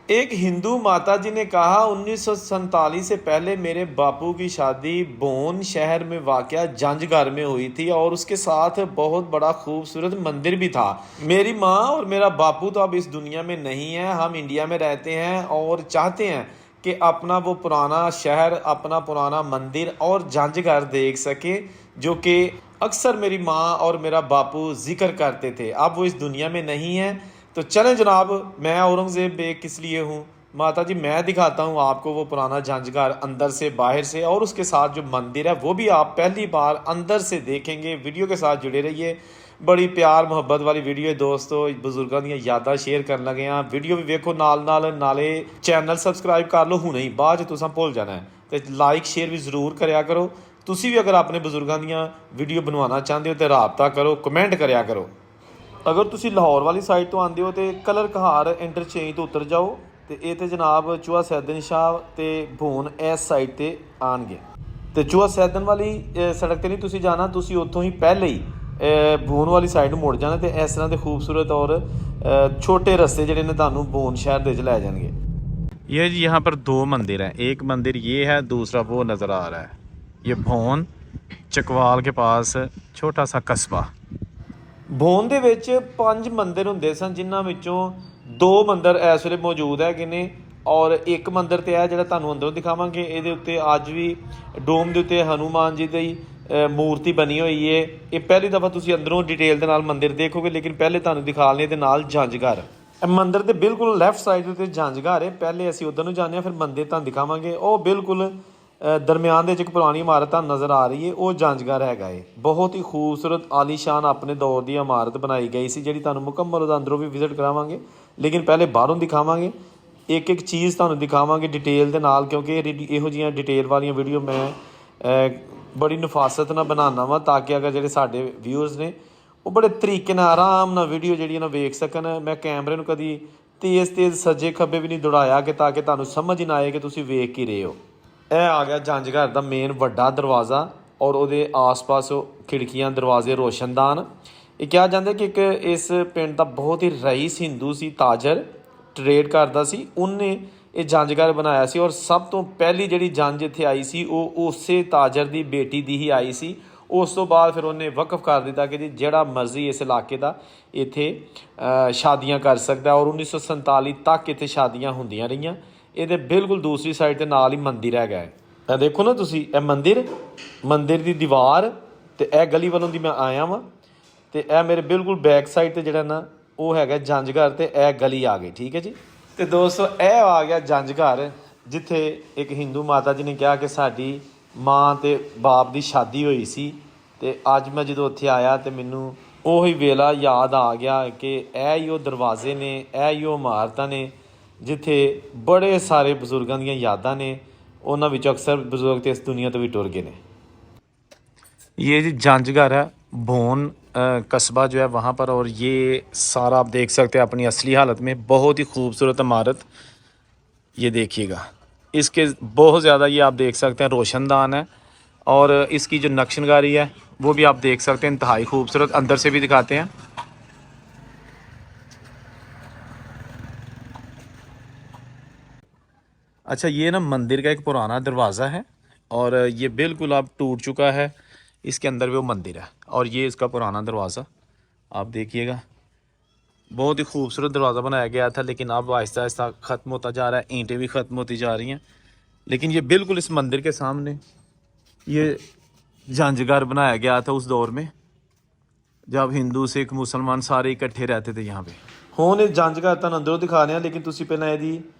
एक हिंदू माता जी ने कहा 1947 से पहले मेरे बापू की शादी बोन शहर में वाक़या जंजघर में हुई थी और उसके साथ बहुत बड़ा खूबसूरत मंदिर भी था। मेरी माँ और मेरा बापू तो अब इस दुनिया में नहीं है। हम इंडिया में रहते हैं और चाहते हैं कि अपना वो पुराना शहर, अपना पुराना मंदिर और जंजघर देख सके, जो कि अक्सर मेरी माँ और मेरा बापू जिक्र करते थे। अब वो इस दुनिया में नहीं है। तो चलें जनाब, मैं औरंगज़ेब बेग किस लिए हूँ, माता जी मैं दिखाता हूँ आपको वो पुराना जंजघर अंदर से बाहर से, और उसके साथ जो मंदिर है वो भी आप पहली बार अंदर से देखेंगे। वीडियो के साथ जुड़े रहिए। बड़ी प्यार मुहब्बत वाली वीडियो है दोस्तों। बजुर्गों दी यादां शेयर करन लगे हाँ। वीडियो भी वेखो नाले चैनल सबसक्राइब कर लो हुणे ही, बाद च तुसां भुल जाना है। तो लाइक शेयर भी जरूर करया करो। तुसी भी अगर अपने बजुर्गों दी वीडियो बनवाना चाहते हो तो राबता करो, कमेंट करया करो। अगर तुसी लाहौर वाली साइड तो आते हो तो कलर कहार इंटरचेंज तो उतर जाओ, तो ये तो जनाब चूहा सैदन शाह तो भून इस साइड ते आएंगे। तो चूहा सैदन वाली सड़क ते नहीं तुसी जाना, तुसी उत्थों ही पहले ही भून वाली साइड मुड़ जाना। तो इस तरह के खूबसूरत और छोटे रस्ते जोड़े ने तुहानू भून शहर दे लै जाएंगे। ये जी यहाँ पर दो मंदिर हैं। एक मंदिर ये है, दूसरा वो नज़र आ रहा है। ये भून चकवाल के पास छोटा सा कस्बा। भोन ਦੇ ਵਿੱਚ 5 ਮੰਦਿਰ ਹੁੰਦੇ ਸਨ, ਜਿਨ੍ਹਾਂ ਵਿੱਚੋਂ 2 ਮੰਦਿਰ ਇਸ ਵੇਲੇ ਮੌਜੂਦ ਹੈਗੇ ਨੇ ਔਰ ਇੱਕ ਮੰਦਿਰ ਤੇ ਹੈ ਜਿਹੜਾ ਤੁਹਾਨੂੰ ਅੰਦਰੋਂ ਦਿਖਾਵਾਂਗੇ। ਇਹਦੇ ਉੱਤੇ ਅੱਜ ਵੀ ਡੋਮ ਦੇ ਉੱਤੇ ਹਨੂਮਾਨ ਜੀ ਦੀ ਮੂਰਤੀ ਬਣੀ ਹੋਈ ਹੈ। ਇਹ ਪਹਿਲੀ ਦਫਾ ਤੁਸੀਂ ਅੰਦਰੋਂ ਡਿਟੇਲ ਦੇ ਨਾਲ ਮੰਦਿਰ ਦੇਖੋਗੇ, ਲੇਕਿਨ ਪਹਿਲੇ ਤੁਹਾਨੂੰ ਦਿਖਾ ਲਏ ਦੇ ਨਾਲ ਜੰਜਘਰ। ਮੰਦਿਰ ਦੇ ਬਿਲਕੁਲ ਲੈਫਟ ਸਾਈਡ ਉੱਤੇ ਜੰਜਘਰ ਹੈ। ਪਹਿਲੇ ਅਸੀਂ ਉਧਰ ਨੂੰ ਜਾਂਦੇ ਹਾਂ, ਫਿਰ ਮੰਦਿਰ ਤੁਹਾਨੂੰ ਦਿਖਾਵਾਂਗੇ। ਉਹ ਬਿਲਕੁਲ ਦਰਮਿਆਨ ਦੇ ਵਿੱਚ ਇੱਕ ਪੁਰਾਣੀ ਇਮਾਰਤ ਤੁਹਾਨੂੰ ਨਜ਼ਰ ਆ ਰਹੀ ਹੈ, ਉਹ ਜੰਜਘਰ ਹੈਗਾ ਏ। ਬਹੁਤ ਹੀ ਖੂਬਸੂਰਤ ਆਲੀਸ਼ਾਨ ਆਪਣੇ ਦੌਰ ਦੀ ਇਮਾਰਤ ਬਣਾਈ ਗਈ ਸੀ, ਜਿਹੜੀ ਤੁਹਾਨੂੰ ਮੁਕੰਮਲ ਉਹਦਾ ਅੰਦਰੋਂ ਵੀ ਵਿਜ਼ਿਟ ਕਰਾਵਾਂਗੇ। ਲੇਕਿਨ ਪਹਿਲੇ ਬਾਹਰੋਂ ਦਿਖਾਵਾਂਗੇ, ਇੱਕ ਇੱਕ ਚੀਜ਼ ਤੁਹਾਨੂੰ ਦਿਖਾਵਾਂਗੇ ਡਿਟੇਲ ਦੇ ਨਾਲ, ਕਿਉਂਕਿ ਇਹੋ ਜਿਹੀਆਂ ਡਿਟੇਲ ਵਾਲੀਆਂ ਵੀਡੀਓ ਮੈਂ ਬੜੀ ਨਫਾਸਤ ਨਾਲ ਬਣਾਉਂਦਾ ਵਾ, ਤਾਂ ਕਿ ਅਗਰ ਜਿਹੜੇ ਸਾਡੇ ਵਿਊਅਰਸ ਨੇ ਉਹ ਬੜੇ ਤਰੀਕੇ ਨਾਲ ਆਰਾਮ ਨਾਲ ਵੀਡੀਓ ਜਿਹੜੀ ਨਾ ਵੇਖ ਸਕਣ। ਮੈਂ ਕੈਮਰੇ ਨੂੰ ਕਦੀ ਤੇਜ਼ ਸੱਜੇ ਖੱਬੇ ਵੀ ਨਹੀਂ ਦੌੜਾਇਆ ਕਿ ਤਾਂ ਕਿ ਤੁਹਾਨੂੰ ਸਮਝ ਹੀ ਨਾ ਆਏ ਕਿ ਤੁਸੀਂ ਵੇਖ ਕੀ ਰਹੇ ਹੋ। ਇਹ ਆ ਗਿਆ ਜੰਜਘਰ ਦਾ ਮੇਨ ਵੱਡਾ ਦਰਵਾਜ਼ਾ ਔਰ ਉਹਦੇ ਆਸ-ਪਾਸ ਖਿੜਕੀਆਂ, ਦਰਵਾਜ਼ੇ ਰੋਸ਼ਨਦਾਨ। ਇਹ ਕਿਹਾ ਜਾਂਦਾ ਕਿ ਇੱਕ ਇਸ ਪਿੰਡ ਦਾ ਬਹੁਤ ਹੀ ਰਈਸ ਹਿੰਦੂ ਸੀ, ਤਾਜਰ, ਟਰੇਡ ਕਰਦਾ ਸੀ। ਉਹਨੇ ਇਹ ਜੰਜਘਰ ਬਣਾਇਆ ਸੀ ਔਰ ਸਭ ਤੋਂ ਪਹਿਲੀ ਜਿਹੜੀ ਜੰਜ ਇੱਥੇ ਆਈ ਸੀ ਉਹ ਉਸੇ ਤਾਜਰ ਦੀ ਬੇਟੀ ਦੀ ਹੀ ਆਈ ਸੀ। ਉਸ ਤੋਂ ਬਾਅਦ ਫਿਰ ਉਹਨੇ ਵਕਫ ਕਰ ਦਿੱਤਾ ਕਿ ਜੀ ਜਿਹੜਾ ਮਰਜ਼ੀ ਇਸ ਇਲਾਕੇ ਦਾ ਇੱਥੇ ਸ਼ਾਦੀਆਂ ਕਰ ਸਕਦਾ, ਔਰ 1947 ਤੱਕ ਇੱਥੇ ਸ਼ਾਦੀਆਂ ਹੁੰਦੀਆਂ ਰਹੀਆਂ। ਇਹਦੇ ਬਿਲਕੁਲ ਦੂਸਰੀ ਸਾਈਡ ਤੇ ਨਾਲ ਹੀ ਮੰਦਿਰ ਹੈਗਾ ਹੈ। ਇਹ ਦੇਖੋ ਨਾ ਤੁਸੀਂ, ਇਹ ਮੰਦਿਰ ਦੀ ਦੀਵਾਰ ਤੇ ਇਹ ਗਲੀ ਵੱਲੋਂ ਦੀ ਮੈਂ ਆਇਆ ਵਾਂ, ਤੇ ਇਹ ਮੇਰੇ ਬਿਲਕੁਲ ਬੈਕ ਸਾਈਡ ਤੇ ਜਿਹੜਾ ਨਾ ਉਹ ਹੈਗਾ ਜੰਜਘਰ, ਤੇ ਇਹ ਗਲੀ ਆ ਗਈ। ਠੀਕ ਹੈ ਜੀ। ਤੇ ਦੋਸਤੋ ਇਹ ਆ ਗਿਆ ਜੰਜਘਰ, ਜਿੱਥੇ ਇੱਕ ਹਿੰਦੂ ਮਾਤਾ ਜੀ ਨੇ ਕਿਹਾ ਕਿ ਸਾਡੀ ਮਾਂ ਤੇ ਬਾਪ ਦੀ ਸ਼ਾਦੀ ਹੋਈ ਸੀ। ਤੇ ਅੱਜ ਮੈਂ ਜਦੋਂ ਉੱਥੇ ਆਇਆ ਤੇ ਮੈਨੂੰ ਉਹੀ ਵੇਲਾ ਯਾਦ ਆ ਗਿਆ ਕਿ ਇਹ ਹੀ ਉਹ ਦਰਵਾਜ਼ੇ ਨੇ, ਇਹ ਹੀ ਉਹ ਇਮਾਰਤਾਂ ਨੇ ਜਿੱਥੇ ਬੜੇ ਸਾਰੇ ਬਜ਼ੁਰਗਾਂ ਦੀਆਂ ਯਾਦਾਂ ਨੇ। ਉਹਨਾਂ ਵਿੱਚੋਂ ਅਕਸਰ ਬਜ਼ੁਰਗ ਤੇ ਇਸ ਦੁਨੀਆ ਤੋਂ ਵੀ ਟੁਰ गए ਨੇ। ये जी जंजघर है, भोन कस्बा जो है वहाँ पर, और ये सारा आप देख सकते हैं अपनी असली हालत में। बहुत ही खूबसूरत इमारत, ये देखिएगा। इसके बहुत ज़्यादा ये आप देख सकते हैं रोशनदान है, और इसकी जो नक्शनकारी है वो भी आप देख सकते हैं, इंतहाई खूबसूरत। अंदर से भी दिखाते हैं। अच्छा, ये ना मंदिर का एक पुराना दरवाज़ा है और ये बिल्कुल अब टूट चुका है। इसके अंदर भी वो मंदिर है और ये इसका पुराना दरवाज़ा आप देखिएगा। बहुत ही खूबसूरत दरवाज़ा बनाया गया था, लेकिन अब आहिस्ता आहिस्ता ख़त्म होता जा रहा है। ईंटें भी ख़त्म होती जा रही हैं, लेकिन ये बिल्कुल इस मंदिर के सामने ये जंजघर बनाया गया था उस दौर में, जब हिंदू सिख मुसलमान सारे इकट्ठे रहते थे यहाँ पे। हुण जंजघर तुहानूं अंदरों दिखा रहे हैं, लेकिन तुसीं पहलां इहदी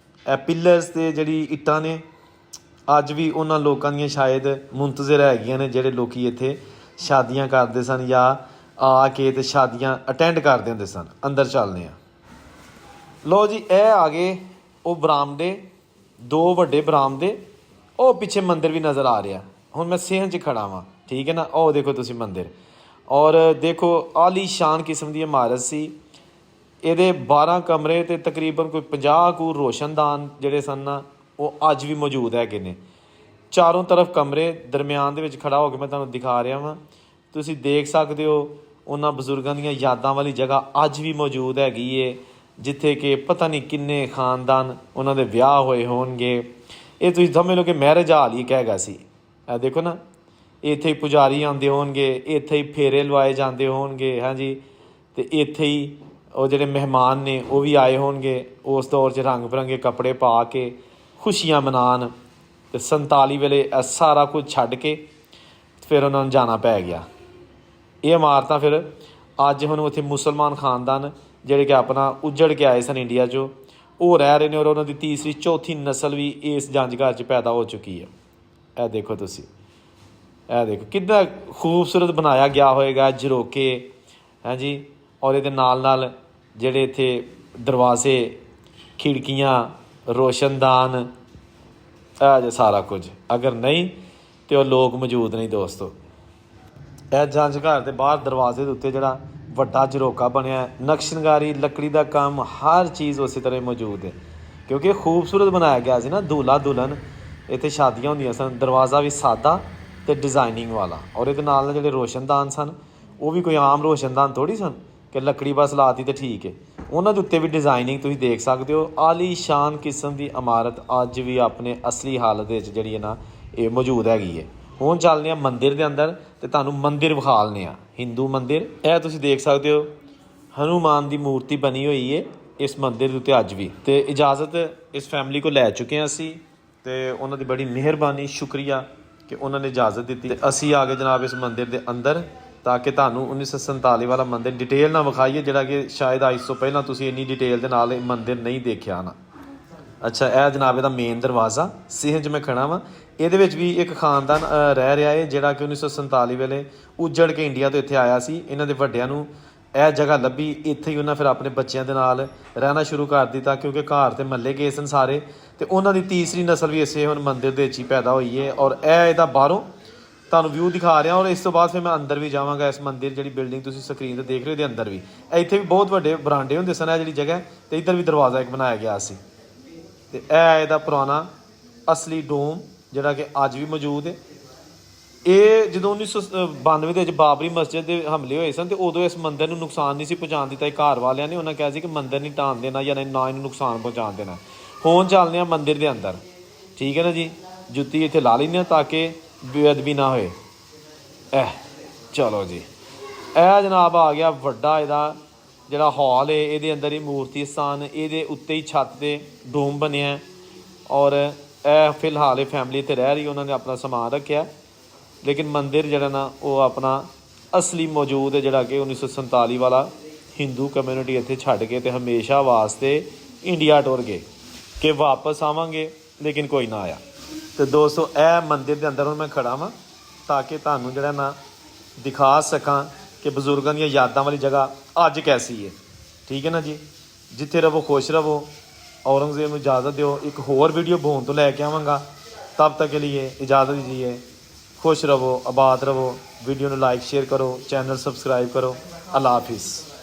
पिलर्स ਤੇ ਜਿਹੜੀ ਇੱਟਾਂ ਨੇ ਅੱਜ ਵੀ ਉਹਨਾਂ ਲੋਕਾਂ ਦੀਆਂ ਸ਼ਾਇਦ ਮੁੰਤਜ਼ਰ ਹੈਗੀਆਂ ਨੇ ਜਿਹੜੇ ਲੋਕੀ ਇੱਥੇ ਸ਼ਾਦੀਆਂ ਕਰਦੇ ਸਨ ਜਾਂ ਆ ਕੇ ਤੇ ਸ਼ਾਦੀਆਂ ਅਟੈਂਡ ਕਰਦੇ ਹੁੰਦੇ ਸਨ। ਅੰਦਰ ਚੱਲਦੇ ਆ। ਲਓ ਜੀ, ਇਹ ਆ ਗਏ ਉਹ ਬਰਾਮਦੇ, 2 ਵੱਡੇ ਬਰਾਮਦੇ। ਉਹ ਪਿੱਛੇ ਮੰਦਿਰ ਵੀ ਨਜ਼ਰ ਆ ਰਿਹਾ। ਹੁਣ ਮੈਂ ਸੇਹਨ 'ਚ ਖੜਾ ਵਾਂ, ਠੀਕ ਹੈ ਨਾ। ਉਹ ਦੇਖੋ ਤੁਸੀਂ ਮੰਦਿਰ, ਔਰ ਦੇਖੋ ਆਲੀਸ਼ਾਨ ਕਿਸਮ ਦੀ ਇਮਾਰਤ ਸੀ। ਇਹਦੇ 12 ਕਮਰੇ ਤੇ ਤਕਰੀਬਨ ਕੋਈ 50 ਕੁ ਰੋਸ਼ਨਦਾਨ ਜਿਹੜੇ ਸਨ ਨਾ ਉਹ ਅੱਜ ਵੀ ਮੌਜੂਦ ਹੈਗੇ ਨੇ। ਚਾਰੋਂ ਤਰਫ ਕਮਰੇ, ਦਰਮਿਆਨ ਦੇ ਵਿੱਚ ਖੜਾ ਹੋ ਕੇ ਮੈਂ ਤੁਹਾਨੂੰ ਦਿਖਾ ਰਿਹਾ ਵਾਂ। ਤੁਸੀਂ ਦੇਖ ਸਕਦੇ ਹੋ ਉਹਨਾਂ ਬਜ਼ੁਰਗਾਂ ਦੀਆਂ ਯਾਦਾਂ ਵਾਲੀ ਜਗ੍ਹਾ ਅੱਜ ਵੀ ਮੌਜੂਦ ਹੈਗੀ ਏ। ਜਿੱਥੇ ਕਿ ਪਤਾ ਨਹੀਂ ਕਿੰਨੇ ਖਾਨਦਾਨ ਉਹਨਾਂ ਦੇ ਵਿਆਹ ਹੋਏ ਹੋਣਗੇ। ਇਹ ਤੁਸੀਂ ਸਮਝ ਲਓ ਕਿ ਮੈਰਿਜ ਹਾਲ ਹੀ ਕਹੇਗਾ ਸੀ। ਇਹ ਦੇਖੋ ਨਾ, ਇੱਥੇ ਹੀ ਪੁਜਾਰੀ ਆਉਂਦੇ ਹੋਣਗੇ, ਇੱਥੇ ਹੀ ਫੇਰੇ ਲਵਾਏ ਜਾਂਦੇ ਹੋਣਗੇ, ਹਾਂਜੀ। ਅਤੇ ਇੱਥੇ ਹੀ ਉਹ ਜਿਹੜੇ ਮਹਿਮਾਨ ਨੇ ਉਹ ਵੀ ਆਏ ਹੋਣਗੇ ਉਸ ਦੌਰ 'ਚ, ਰੰਗ ਬਿਰੰਗੇ ਕੱਪੜੇ ਪਾ ਕੇ ਖੁਸ਼ੀਆਂ ਮਨਾਉਣ। ਅਤੇ 47 ਵੇਲੇ ਇਹ ਸਾਰਾ ਕੁਝ ਛੱਡ ਕੇ ਫਿਰ ਉਹਨਾਂ ਨੂੰ ਜਾਣਾ ਪੈ ਗਿਆ। ਇਹ ਇਮਾਰਤਾਂ ਫਿਰ ਅੱਜ ਹੁਣ ਉੱਥੇ ਮੁਸਲਮਾਨ ਖਾਨਦਾਨ ਜਿਹੜੇ ਕਿ ਆਪਣਾ ਉੱਜੜ ਕੇ ਆਏ ਸਨ ਇੰਡੀਆ 'ਚੋਂ, ਉਹ ਰਹਿ ਰਹੇ ਨੇ, ਔਰ ਉਹਨਾਂ ਦੀ ਤੀਸਰੀ ਚੌਥੀ ਨਸਲ ਵੀ ਇਸ ਜੰਝ ਘਰ 'ਚ ਪੈਦਾ ਹੋ ਚੁੱਕੀ ਹੈ। ਇਹ ਦੇਖੋ ਤੁਸੀਂ, ਇਹ ਦੇਖੋ ਕਿੰਨਾ ਖੂਬਸੂਰਤ ਬਣਾਇਆ ਗਿਆ ਹੋਏਗਾ, ਝਰੋਕੇ, ਹਾਂਜੀ। ਔਰ ਇਹਦੇ ਨਾਲ ਨਾਲ ਜਿਹੜੇ ਇੱਥੇ ਦਰਵਾਜ਼ੇ, ਖਿੜਕੀਆਂ, ਰੋਸ਼ਨਦਾਨ, ਇਹ ਜੇ ਸਾਰਾ ਕੁਝ। ਅਗਰ ਨਹੀਂ ਤਾਂ ਉਹ ਲੋਕ ਮੌਜੂਦ ਨਹੀਂ ਦੋਸਤੋ। ਇਹ ਜੰਝ ਘਰ ਦੇ ਬਾਹਰ ਦਰਵਾਜ਼ੇ ਦੇ ਉੱਤੇ ਜਿਹੜਾ ਵੱਡਾ ਝਰੋਕਾ ਬਣਿਆ, ਨਕਸ਼ਨਕਾਰੀ, ਲੱਕੜੀ ਦਾ ਕੰਮ, ਹਰ ਚੀਜ਼ ਉਸੇ ਤਰ੍ਹਾਂ ਮੌਜੂਦ ਹੈ, ਕਿਉਂਕਿ ਖੂਬਸੂਰਤ ਬਣਾਇਆ ਗਿਆ ਸੀ ਨਾ। ਦੁਲਹਾ ਦੁਲਹਨ ਇੱਥੇ ਸ਼ਾਦੀਆਂ ਹੁੰਦੀਆਂ ਸਨ। ਦਰਵਾਜ਼ਾ ਵੀ ਸਾਦਾ ਅਤੇ ਡਿਜ਼ਾਈਨਿੰਗ ਵਾਲਾ, ਔਰ ਇਹਦੇ ਨਾਲ ਜਿਹੜੇ ਰੋਸ਼ਨਦਾਨ ਸਨ ਉਹ ਵੀ ਕੋਈ ਆਮ ਰੋਸ਼ਨਦਾਨ ਥੋੜ੍ਹੀ ਸਨ ਕਿ ਲੱਕੜੀ ਬਸ ਲਾਤੀ ਤਾਂ ਠੀਕ ਹੈ। ਉਹਨਾਂ ਦੇ ਉੱਤੇ ਵੀ ਡਿਜ਼ਾਈਨਿੰਗ ਤੁਸੀਂ ਦੇਖ ਸਕਦੇ ਹੋ। ਆਲੀਸ਼ਾਨ ਕਿਸਮ ਦੀ ਇਮਾਰਤ ਅੱਜ ਵੀ ਆਪਣੇ ਅਸਲੀ ਹਾਲਤ ਵਿੱਚ ਜਿਹੜੀ ਹੈ ਨਾ ਇਹ ਮੌਜੂਦ ਹੈਗੀ ਹੈ। ਹੁਣ ਚੱਲਦੇ ਹਾਂ ਮੰਦਿਰ ਦੇ ਅੰਦਰ ਅਤੇ ਤੁਹਾਨੂੰ ਮੰਦਿਰ ਵਿਖਾਲਦੇ ਹਾਂ, ਹਿੰਦੂ ਮੰਦਿਰ। ਇਹ ਤੁਸੀਂ ਦੇਖ ਸਕਦੇ ਹੋ ਹਨੂੰਮਾਨ ਦੀ ਮੂਰਤੀ ਬਣੀ ਹੋਈ ਹੈ ਇਸ ਮੰਦਿਰ ਦੇ ਉੱਤੇ ਅੱਜ ਵੀ। ਅਤੇ ਇਜਾਜ਼ਤ ਇਸ ਫੈਮਿਲੀ ਕੋਲ ਲੈ ਚੁੱਕੇ ਹਾਂ ਅਸੀਂ, ਅਤੇ ਉਹਨਾਂ ਦੀ ਬੜੀ ਮਿਹਰਬਾਨੀ, ਸ਼ੁਕਰੀਆ ਕਿ ਉਹਨਾਂ ਨੇ ਇਜਾਜ਼ਤ ਦਿੱਤੀ। ਅਤੇ ਅਸੀਂ ਆ ਗਏ ਜਨਾਬ ਇਸ ਮੰਦਿਰ ਦੇ ਅੰਦਰ, ਤਾਂ ਕਿ ਤੁਹਾਨੂੰ 1947 ਵਾਲਾ ਮੰਦਿਰ ਡਿਟੇਲ ਨਾਲ ਵਿਖਾਈਏ, ਜਿਹੜਾ ਕਿ ਸ਼ਾਇਦ ਅੱਜ ਤੋਂ ਪਹਿਲਾਂ ਤੁਸੀਂ ਇੰਨੀ ਡਿਟੇਲ ਦੇ ਨਾਲ ਇਹ ਮੰਦਿਰ ਨਹੀਂ ਦੇਖਿਆ ਨਾ। ਅੱਛਾ, ਇਹ ਜਨਾਬ ਇਹਦਾ ਮੇਨ ਦਰਵਾਜ਼ਾ ਸੀ 'ਚ ਮੈਂ ਖੜਾ ਵਾਂ। ਇਹਦੇ ਵਿੱਚ ਵੀ ਇੱਕ ਖਾਨਦਾਨ ਰਹਿ ਰਿਹਾ ਹੈ, ਜਿਹੜਾ ਕਿ 1947 ਵੇਲੇ ਉੱਜੜ ਕੇ ਇੰਡੀਆ ਤੋਂ ਇੱਥੇ ਆਇਆ ਸੀ। ਇਹਨਾਂ ਦੇ ਵੱਡਿਆਂ ਨੂੰ ਇਹ ਜਗ੍ਹਾ ਲੱਭੀ, ਇੱਥੇ ਹੀ ਉਹਨਾਂ ਫਿਰ ਆਪਣੇ ਬੱਚਿਆਂ ਦੇ ਨਾਲ ਰਹਿਣਾ ਸ਼ੁਰੂ ਕਰ ਦਿੱਤਾ, ਕਿਉਂਕਿ ਘਰ ਤੇ ਮਹੱਲੇ ਗਏ ਸਨ ਸਾਰੇ। ਅਤੇ ਉਹਨਾਂ ਦੀ ਤੀਸਰੀ ਨਸਲ ਵੀ ਇਸੇ ਹੁਣ ਮੰਦਿਰ ਦੇ ਵਿੱਚ ਹੀ ਪੈਦਾ ਹੋਈ ਹੈ। ਔਰ ਇਹ ਇਹਦਾ ਬਾਹਰੋਂ ਤੁਹਾਨੂੰ ਵਿਊ ਦਿਖਾ ਰਿਹਾ, ਔਰ ਇਸ ਤੋਂ ਬਾਅਦ ਫਿਰ ਮੈਂ ਅੰਦਰ ਵੀ ਜਾਵਾਂਗਾ। ਇਸ ਮੰਦਿਰ ਜਿਹੜੀ ਬਿਲਡਿੰਗ ਤੁਸੀਂ ਸਕਰੀਨ 'ਤੇ ਦੇਖ ਰਹੇ ਹੋ, ਇਹਦੇ ਅੰਦਰ ਵੀ ਇੱਥੇ ਵੀ ਬਹੁਤ ਵੱਡੇ ਬਰਾਂਡੇ ਹੁੰਦੇ ਸਨ, ਇਹ ਜਿਹੜੀ ਜਗ੍ਹਾ, ਅਤੇ ਇੱਧਰ ਵੀ ਦਰਵਾਜ਼ਾ ਇੱਕ ਬਣਾਇਆ ਗਿਆ ਸੀ। ਅਤੇ ਇਹ ਇਹਦਾ ਪੁਰਾਣਾ ਅਸਲੀ ਡੋਮ ਜਿਹੜਾ ਕਿ ਅੱਜ ਵੀ ਮੌਜੂਦ ਹੈ। ਇਹ ਜਦੋਂ 1992 ਦੇ ਵਿੱਚ ਬਾਬਰੀ ਮਸਜਿਦ ਦੇ ਹਮਲੇ ਹੋਏ ਸਨ, ਅਤੇ ਉਦੋਂ ਇਸ ਮੰਦਿਰ ਨੂੰ ਨੁਕਸਾਨ ਨਹੀਂ ਸੀ ਪਹੁੰਚਾਉਣ ਦਿੱਤਾ। ਘਰ ਵਾਲਿਆਂ ਨੇ ਉਹਨਾਂ ਕਿਹਾ ਸੀ ਕਿ ਮੰਦਿਰ ਨਹੀਂ ਢਾਣ ਦੇਣਾ ਜਾਂ ਨਾ ਇਹਨੂੰ ਨੁਕਸਾਨ ਪਹੁੰਚਾਉਣ ਦੇਣਾ। ਹੁਣ ਚੱਲਦੇ ਹਾਂ ਮੰਦਿਰ ਦੇ ਅੰਦਰ, ਠੀਕ ਹੈ ਨਾ ਜੀ। ਜੁੱਤੀ ਇੱਥੇ ਲਾ ਲੈਂਦੇ ਹਾਂ ਤਾਂ ਕਿ ਬੇਅਦਬੀ ਨਾ ਹੋਏ। ਚਲੋ ਜੀ, ਇਹ ਜਨਾਬ ਆ ਗਿਆ ਵੱਡਾ ਇਹਦਾ ਜਿਹੜਾ ਹਾਲ ਹੈ। ਇਹਦੇ ਅੰਦਰ ਹੀ ਮੂਰਤੀ ਸਥਾਨ, ਇਹਦੇ ਉੱਤੇ ਹੀ ਛੱਤ 'ਤੇ ਡੋਮ ਬਣਿਆ। ਔਰ ਇਹ ਫਿਲਹਾਲ ਇਹ ਫੈਮਿਲੀ ਇੱਥੇ ਰਹਿ ਰਹੀ, ਉਹਨਾਂ ਨੇ ਆਪਣਾ ਸਮਾਨ ਰੱਖਿਆ, ਲੇਕਿਨ ਮੰਦਿਰ ਜਿਹੜਾ ਨਾ ਉਹ ਆਪਣਾ ਅਸਲੀ ਮੌਜੂਦ ਹੈ, ਜਿਹੜਾ ਕਿ 1947 ਵਾਲਾ। ਹਿੰਦੂ ਕਮਿਊਨਿਟੀ ਇੱਥੇ ਛੱਡ ਕੇ ਅਤੇ ਹਮੇਸ਼ਾ ਵਾਸਤੇ ਇੰਡੀਆ ਟੁਰ ਗਏ ਕਿ ਵਾਪਸ ਆਵਾਂਗੇ, ਲੇਕਿਨ ਕੋਈ ਨਾ ਆਇਆ। ਅਤੇ ਦੋਸਤੋ, ਇਹ ਮੰਦਿਰ ਦੇ ਅੰਦਰ ਹੁਣ ਮੈਂ ਖੜਾ ਵਾਂ ਤਾਂ ਕਿ ਤੁਹਾਨੂੰ ਜਿਹੜਾ ਨਾ ਦਿਖਾ ਸਕਾਂ ਕਿ ਬਜ਼ੁਰਗਾਂ ਦੀਆਂ ਯਾਦਾਂ ਵਾਲੀ ਜਗ੍ਹਾ ਅੱਜ ਕੈਸੀ ਹੈ, ਠੀਕ ਹੈ ਨਾ ਜੀ। ਜਿੱਥੇ ਰਹੋ ਖੁਸ਼ ਰਹੋ। ਔਰੰਗਜ਼ੇਬ ਨੂੰ ਇਜਾਜ਼ਤ ਦਿਓ, ਇੱਕ ਹੋਰ ਵੀਡੀਓ ਭੋਨ ਤੋਂ ਲੈ ਕੇ ਆਵਾਂਗਾ। ਤਬ ਤੱਕ के लिए इजाज़त दीजिए। खुश रहो, आबाद रहो। वीडियो को लाइक शेयर करो, चैनल सब्सक्राइब करो। अल्लाह हाफिज़।